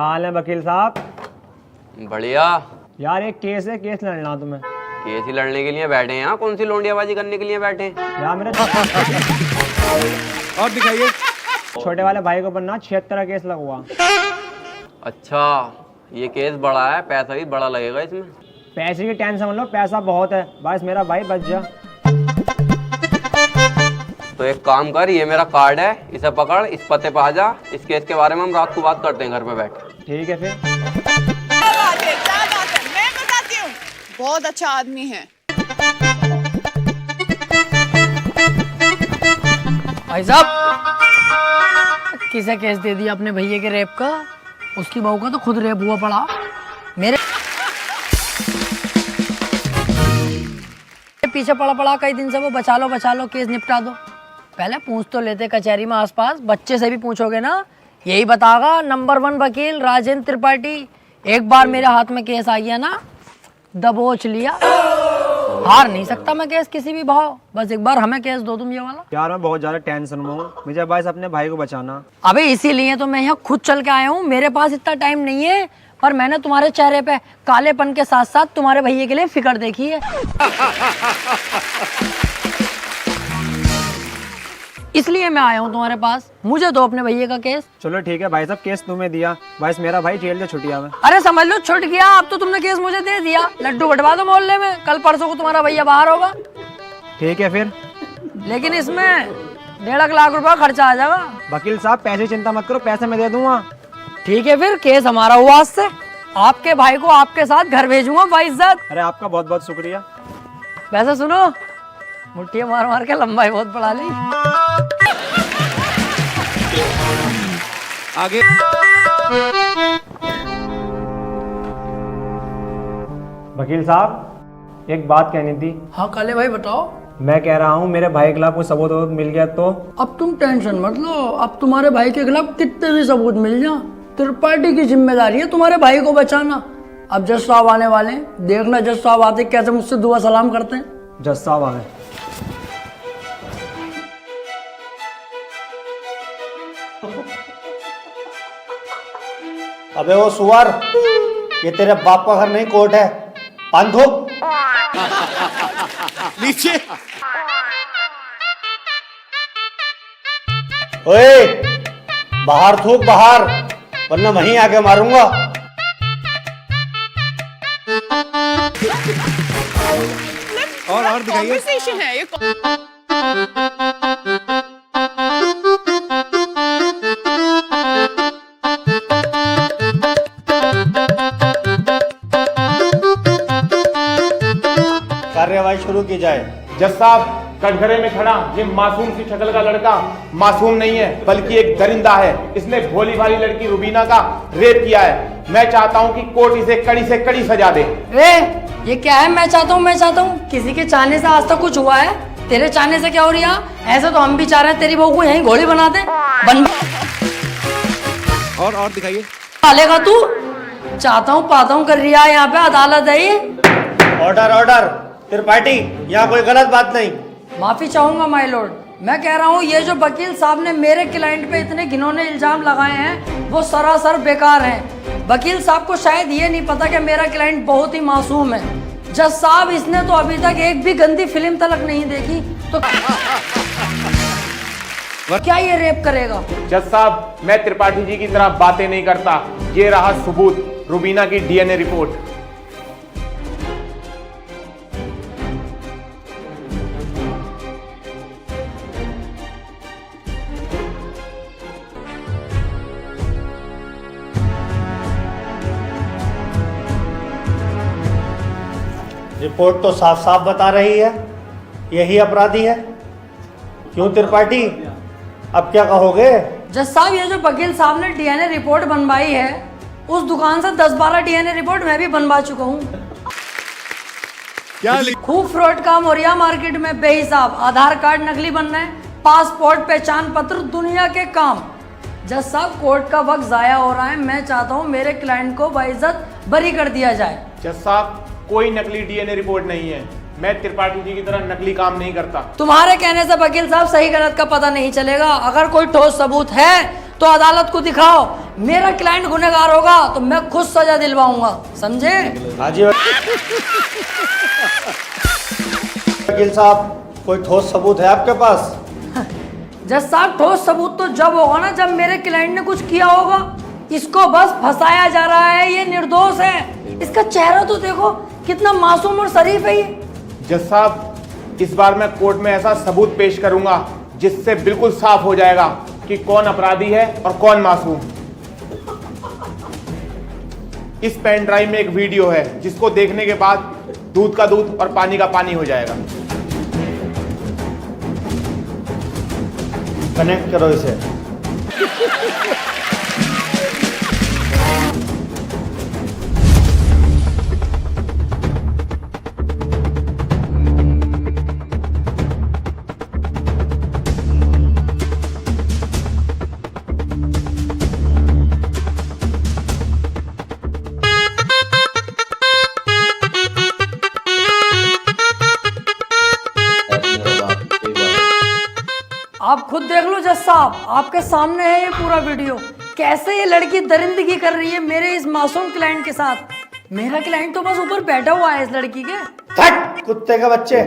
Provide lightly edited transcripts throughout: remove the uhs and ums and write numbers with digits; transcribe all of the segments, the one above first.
हाल है वकील साहब? बढ़िया। यार एक केस है, केस लड़ना तुम्हें। केस ही लड़ने के लिए बैठे हैं यहाँ? कौन सी लोंडियाबाजी करने के लिए बैठे हैं? यार मेरे और दिखाइए। छोटे वाले भाई को बनना 76 का केस लगवा। अच्छा, ये केस बड़ा है, पैसा भी बड़ा लगेगा इसमें। पैसे की टेंशन मत लो, पैसा बहुत है, बस मेरा भाई बच जा। तो एक काम कर, ये मेरा कार्ड है, इसे पकड़, इस पते पे आ जा। इस केस के बारे में हम रात को बात करते हैं घर पे बैठ। ठीक है फिर। क्या बात है, मैं बताती हूँ। बहुत अच्छा आदमी है। भाई साहब, किसे केस दे दिया अपने भैया के रेप का? उसकी बहू का तो खुद रेप हुआ पड़ा। मेरे पीछे पड़ा पड़ा कई दिन से वो बचा लो केस निपटा दो। पहले पूछ तो लेते कचहरी में आसपास, बच्चे से भी पूछोगे ना यही बतागा नंबर 1 वकील राजेंद्र त्रिपाठी। एक बार मेरे हाथ में केस आ गया ना, दबोच लिया। हार नहीं सकता मैं केस किसी भी भाव। बस एक बार हमें केस दो तुम ये वाला। यार मैं बहुत ज्यादा टेंशन में हूँ, मुझे बस अपने भाई को बचाना। अबे इसीलिए तो मैं यहाँ खुद चल के आया हूँ। मेरे पास इतना टाइम नहीं है, पर मैंने तुम्हारे चेहरे पे कालेपन के साथ साथ तुम्हारे भैया के लिए फिक्र देखी है। इसलिए मैं आया हूँ तुम्हारे पास। मुझे दो अपने भैया का केस। चलो ठीक है भाई साहब, केस तुम्हें दिया, बस मेरा भाई जेल से छुट्टी आवे। अरे समझ लो छुट गया, अब तो तुमने केस मुझे दे दिया। लड्डू बंटवा दो मोहल्ले में, कल परसों को तुम्हारा भैया बाहर होगा। ठीक है फिर। लेकिन इसमें 1.5 लाख रुपया खर्चा आ जाएगा। वकील साहब पैसे चिंता मत करो, पैसे मैं दे दूंगा। ठीक है फिर, केस हमारा हुआ आज से। आपके भाई को आपके साथ घर भेजूंगा बाइज्जत। अरे आपका बहुत बहुत शुक्रिया। वैसे सुनो, मुट्ठियां मार मार के लंबाई बहुत बढ़ा ली। आगे। वकील साहब एक बात कहनी थी। हाँ काले भाई बताओ। मैं कह रहा हूँ मेरे भाई के खिलाफ कोई सबूत मिल गया तो? अब तुम टेंशन मत लो, अब तुम्हारे भाई के खिलाफ कितने भी सबूत मिल जाए, त्रिपाठी की जिम्मेदारी है तुम्हारे भाई को बचाना। अब जज साहब आने वाले हैं, देखना जज साहब आते कैसे मुझसे दुआ सलाम करते हैं। जज साहब आ गए। अबे वो सुअर, ये तेरे बाप का घर नहीं कोर्ट है। पान थूक। नीचे। ओए बाहर थूक बाहर, वरना वहीं आके मारूंगा। और दिखाइए। कॉन्वर्सेशन है ये। कार्यवाही शुरू की जाए। जज साहब, कटघरे में खड़ा ये मासूम सी शक्ल का लड़का मासूम नहीं है, बल्कि एक दरिंदा है। इसने भोली भाली लड़की रुबीना का रेप किया है। मैं चाहता हूँ कि कोर्ट इसे कड़ी से कड़ी सजा दे। ये क्या है? मैं चाहता हूँ किसी के चाहने से आज तक कुछ हुआ है? तेरे चाहने से क्या हो रही है? ऐसे तो हम भी चाह रहे हैं तेरी बहू को यहीं घोड़ी बना दे। और दिखाइए। पालेगा तू? चाहता हूँ पाता हूँ कर रही है। यहाँ पे अदालत है ये। Order order. त्रिपाठी, यहाँ कोई गलत बात नहीं। माफी चाहूंगा माय लॉर्ड। मैं कह रहा हूँ ये जो वकील साहब ने मेरे क्लाइंट पे इतने घिनौने इल्जाम लगाए हैं वो सरासर बेकार हैं। वकील साहब को शायद ये नहीं पता कि मेरा क्लाइंट बहुत ही मासूम है। जज साहब, इसने तो अभी तक एक भी गंदी फिल्म तलक नहीं देखी, तो क्या ये रेप करेगा? जज साहब, मैं त्रिपाठी जी की तरह बातें नहीं करता। ये रहा सबूत, रुबीना की डीएनए रिपोर्ट। रिपोर्ट तो साफ साफ बता रही है यही अपराधी है। क्यों त्रिपाठी, अब क्या कहोगे? जज साहब, ये जो वकील साहब ने डीएनए रिपोर्ट बनवाई है, उस दुकान से 10-12 डीएनए रिपोर्ट मैं भी बनवा चुका हूँ। क्या खूब फ्रॉड काम हो रहा है मार्केट में बेहिसाब। आधार कार्ड नकली बन रहे हैं, पासपोर्ट, पहचान पत्र, दुनिया के काम। जज साहब, कोर्ट का वक्त जाया हो रहा है। मैं चाहता हूँ मेरे क्लाइंट को बाइज्जत बरी कर दिया जाए। जज साहब, कोई नकली डीएनए रिपोर्ट नहीं है। मैं त्रिपाठी जी की तरह नकली काम नहीं करता। तुम्हारे कहने से वकील साहब सही गलत का पता नहीं चलेगा। अगर कोई ठोस सबूत है तो अदालत को दिखाओ। मेरा क्लाइंट गुनहगार होगा तो मैं खुद सजा दिलवाऊंगा, समझे? हाँ जी वकील साहब, कोई ठोस सबूत है आपके पास? जज साहब, ठोस सबूत तो जब होगा ना जब मेरे क्लाइंट ने कुछ किया होगा। इसको बस फंसाया जा रहा है, ये निर्दोष है। इसका चेहरा तो देखो, कितना मासूम और शरीफ है ये। जज साहब, इस बार मैं कोर्ट में ऐसा सबूत पेश करूंगा जिससे बिल्कुल साफ हो जाएगा कि कौन अपराधी है और कौन मासूम। इस पेन ड्राइव में एक वीडियो है जिसको देखने के बाद दूध का दूध और पानी का पानी हो जाएगा। कनेक्ट करो इसे। आप खुद देख लो जज साहब, आपके सामने है ये पूरा वीडियो। कैसे ये लड़की दरिंदगी कर रही है मेरे इस मासूम क्लाइंट के साथ। मेरा क्लाइंट तो बस ऊपर बैठा हुआ है इस लड़की के। हट कुत्ते के बच्चे,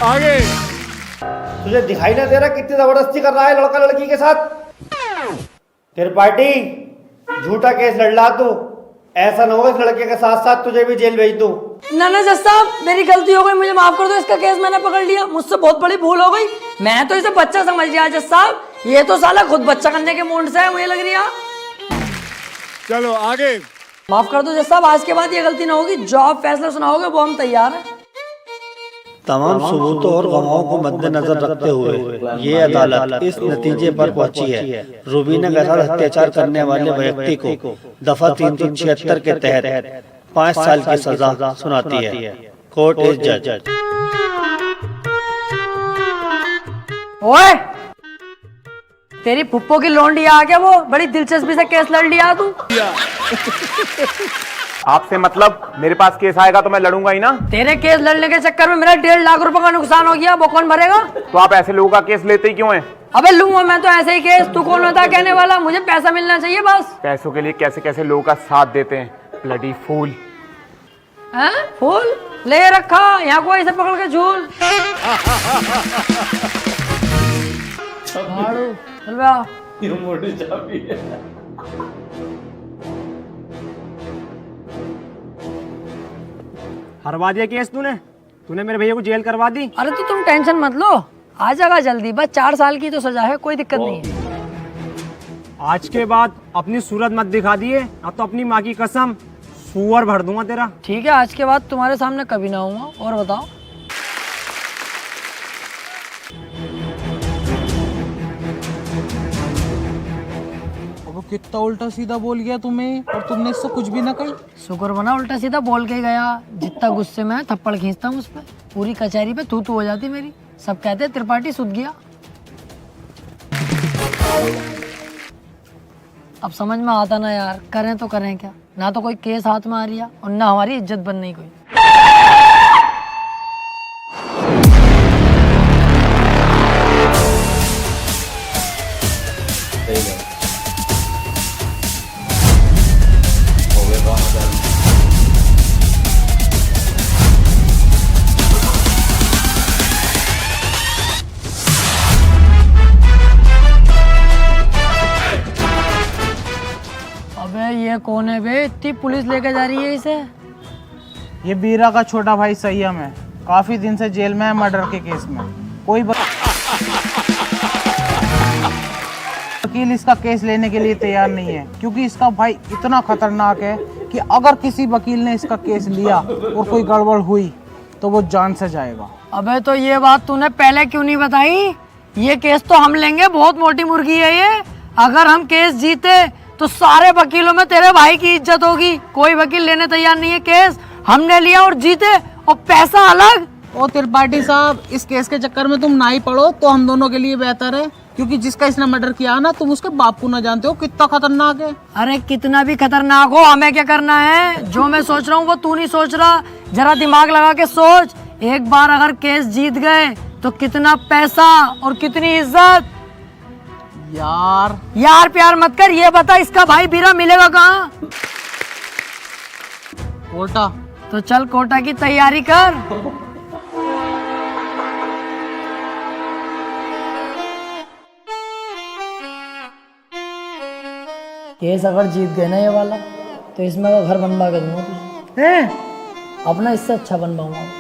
आगे। तुझे दिखाई ना दे रहा कितनी जबरदस्ती कर रहा है लड़का लड़की के साथ? त्रिपाठी, झूठा केस लड़ ला तू। ऐसा ना हो इस लड़के के साथ साथ तुझे भी जेल भेज दूं। ना ना जज साहब, मेरी गलती हो गई, मुझे माफ कर दो। इसका केस मैंने पकड़ लिया, मुझसे बहुत बड़ी भूल हो गई। मैं तो इसे बच्चा समझ लिया जज साहब, ये तो साला खुद बच्चा करने के मूड से है, मुझे लग रही है। चलो आगे। माफ कर दो जज साहब, आज के बाद ये गलती ना होगी। जो आप फैसला सुनाओगे वो हम तैयार हैं। तमाम सबूतों और गवाहों को मद्देनजर रखते हुए ये अदालत इस नतीजे पर पहुंची है, रूबीना के साथ अत्याचार करने वाले व्यक्ति को दफा 376 के तहत 5 साल की सजा सुनाती है। कोर्ट इज जज। ओए, तेरी फुप्पो की लौंडी आ गया, वो बड़ी दिलचस्पी से केस लड़ लिया तू। आपसे मतलब मेरे पास केस आएगा तो मैं लड़ूंगा ही ना। तेरे केस लड़ने के चक्कर में मेरा 1.5 लाख रुपए का नुकसान हो गया, वो कौन भरेगा? तो आप ऐसे लोगों का केस लेते ही क्यों हैं? अबे लूंगा मैं तो ऐसे ही केस, तू कौन होता कहने वाला? मुझे पैसा मिलना चाहिए बस। पैसों के लिए कैसे कैसे लोगों का साथ देते हैं, ब्लडी फूल। हैं? फूल ले रखा यहाँ को ऐसे पकड़ के झूल। झाड़ू, चल बे आ। हरवा दिया केस तूने मेरे भैया को जेल करवा दी। अरे तो तुम टेंशन मत लो, आ जाएगा जल्दी। बस 4 साल की तो सजा है, कोई दिक्कत नहीं है। आज के बाद अपनी सूरत मत दिखा दिए, अब तो अपनी माँ की कसम सुअर भर दूंगा तेरा। ठीक है, आज के बाद तुम्हारे सामने कभी ना आऊंगा। और बताओ। वो कितना उल्टा सीधा बोल गया तुम्हें, और तुमने इससे कुछ भी ना कही। शुक्र बना उल्टा सीधा बोल के गया। जितना गुस्से में थप्पड़ खींचता हूँ उस पर, पूरी कचहरी पे तू हो जाती मेरी। सब कहते त्रिपाठी सुध गया। अब समझ में आता ना यार, करें तो करें क्या। ना तो कोई केस हाथ में आ रही है और ना हमारी इज्जत बन रही कोई। अबे ये कौन है बे? इतनी पुलिस लेके जा रही है इसे। ये बीरा का छोटा भाई संयम है, काफी दिन से जेल में है मर्डर के केस में। कोई वकील इसका केस लेने के लिए तैयार नहीं है, क्योंकि इसका भाई इतना खतरनाक है कि अगर किसी वकील ने इसका केस लिया और कोई गड़बड़ हुई तो वो जान से जाएगा। अबे तो ये बात तूने पहले क्यों नहीं बताई? ये केस तो हम लेंगे, बहुत मोटी मुर्गी है ये। अगर हम केस जीते तो सारे वकीलों में तेरे भाई की इज्जत होगी। कोई वकील लेने तैयार नहीं है केस, हमने लिया और जीते, और पैसा अलग। ओ त्रिपाठी साहब, इस केस के चक्कर में तुम ना ही पड़ो तो हम दोनों के लिए बेहतर है, क्योंकि जिसका इसने मर्डर किया ना, तुम उसके बाप को ना जानते हो कितना खतरनाक है। अरे कितना भी खतरनाक हो, हमें क्या करना है? जो मैं सोच रहा हूँ वो तू नहीं सोच रहा। जरा दिमाग लगा के सोच। एक बार अगर केस जीत गए तो कितना पैसा और कितनी इज्जत। यार यार प्यार मत कर, ये बता इसका भाई बीरा मिलेगा कहाँ? कोटा। तो चल कोटा की तैयारी कर। केस अगर जीत गए ना ये वाला, तो इसमें का घर बनवा के दूंगा तुझे। अपना इससे अच्छा बनवाऊंगा।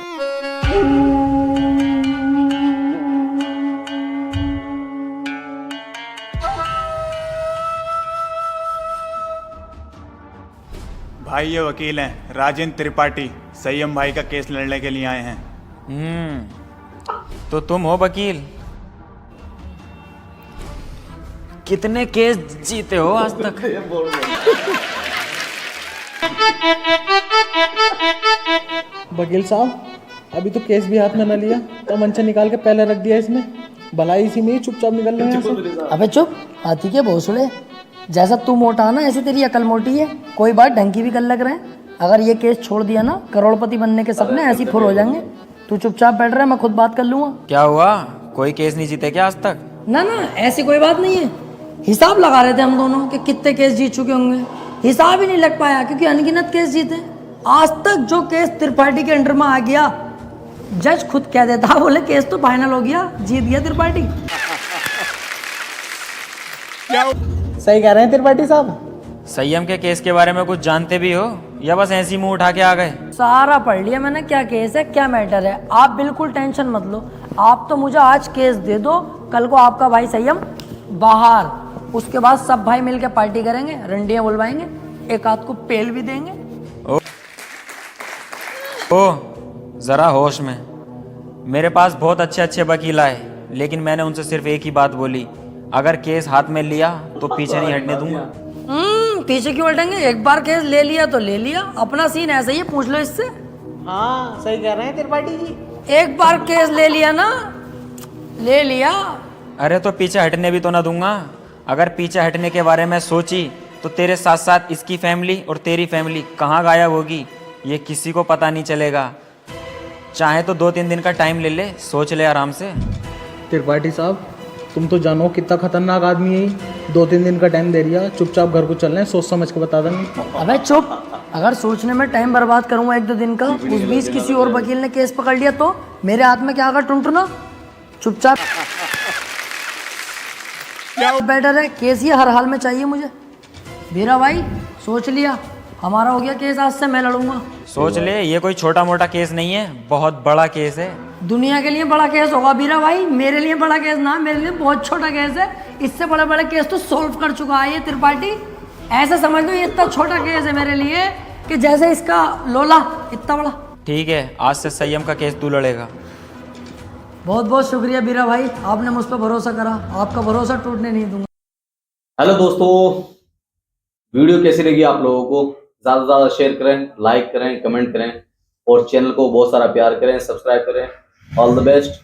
भाई ये वकील हैं राजेंद्र त्रिपाठी, संयम भाई का केस लड़ने के लिए आए हैं। तो तुम हो वकील? कितने केस जीते हो आज तक? वकील साहब, अभी तो केस भी हाथ में न लिया, तो मंचा निकाल के पहले रख दिया इसमें। भलाई इसी में ही चुपचाप निकल रहे हैं। अबे चुप, हाथी के भोसड़े। जैसा तू मोटा ना, ऐसे तेरी अकल मोटी है। कोई बात ढंग की भी कर लग रहे हैं। अगर ये केस छोड़ दिया ना, करोड़पति बनने के सपने ऐसे ही फुर हो जाएंगे। तू चुपचाप बैठ रहा है, मैं खुद बात कर लूंगा। क्या हुआ, कोई केस नहीं जीते क्या आज तक? ना ना, ऐसी कोई बात नहीं है। हिसाब लगा रहे थे हम दोनों कि कितने केस जीत चुके होंगे। हिसाब ही नहीं लग पाया क्योंकि अनगिनत केस जीते। आज तक जो केस त्रिपाठी के अंडर में आ गया, जज खुद कह देता, बोले केस तो फाइनल हो गया, जीत गया त्रिपाठी। सही कह रहे हैं त्रिपाठी साहब। संयम के केस के बारे में कुछ जानते भी हो या बस ऐसी मुंह उठा के आ गए? सारा पढ़ लिया मैंने, क्या केस है क्या मैटर है। आप बिल्कुल टेंशन मत लो। आप तो मुझे आज केस दे दो, कल को आपका भाई संयम बाहर। उसके बाद सब भाई मिलके पार्टी करेंगे, रंडियां बुलवाएंगे, एक आध को पेल भी देंगे। ओ जरा होश में। मेरे पास बहुत अच्छे अच्छे वकील आए, लेकिन मैंने उनसे सिर्फ एक ही बात बोली, अगर केस हाथ में लिया तो पीछे नहीं हटने दूंगा। पीछे क्यों हटेंगे? एक बार केस ले लिया तो ले लिया। अपना सीन ऐसा ही है, पूछ लो इससे। हाँ सही कह रहे हैं त्रिपाठी जी। एक बार केस ले लिया ना, ले लिया। अरे तो पीछे हटने भी तो ना दूंगा। अगर पीछे हटने के बारे में सोची तो तेरे साथ साथ इसकी फैमिली और तेरी फैमिली कहाँ गायब होगी, ये किसी को पता नहीं चलेगा। चाहे तो 2-3 दिन का टाइम ले ले, सोच ले आराम से। त्रिपाठी साहब, तुम तो जानो कितना खतरनाक आदमी है। 2-3 दिन का टाइम दे दिया, चुपचाप घर को चल रहे हैं, सोच समझ के बता देंगे। अबे चुप, अगर सोचने में टाइम बर्बाद करूंगा 1-2 दिन का, उस बीच किसी और वकील ने केस पकड़ लिया तो मेरे हाथ में क्या आगा टुनटुना। चुपचाप बेटर है, केस ही हर हाल में चाहिए मुझे। मेरा भाई सोच लिया, हमारा हो गया केस, आज से मैं लड़ूंगा। सोच ले, ये कोई छोटा मोटा केस नहीं है, बहुत बड़ा केस है। दुनिया के लिए बड़ा केस होगा बीरा भाई, मेरे लिए बड़ा केस ना, मेरे लिए बहुत छोटा केस है। इससे बड़े बड़े केस तो सॉल्व कर चुका है ये त्रिपाठी। ऐसे समझ लो ये इतना छोटा केस है मेरे लिए कि जैसे इसका लोला इतना बड़ा। ठीक है, आज से संयम का केस तू लड़ेगा। बहुत बहुत शुक्रिया बीरा भाई, आपने मुझ पर भरोसा करा। आपका भरोसा टूटने नहीं दूंगा। हेलो दोस्तों, वीडियो कैसी लगी आप लोगों को? ज़्यादा से ज़्यादा शेयर करें, लाइक करें, कमेंट करें और चैनल को बहुत सारा प्यार करें, सब्सक्राइब करें। All the best.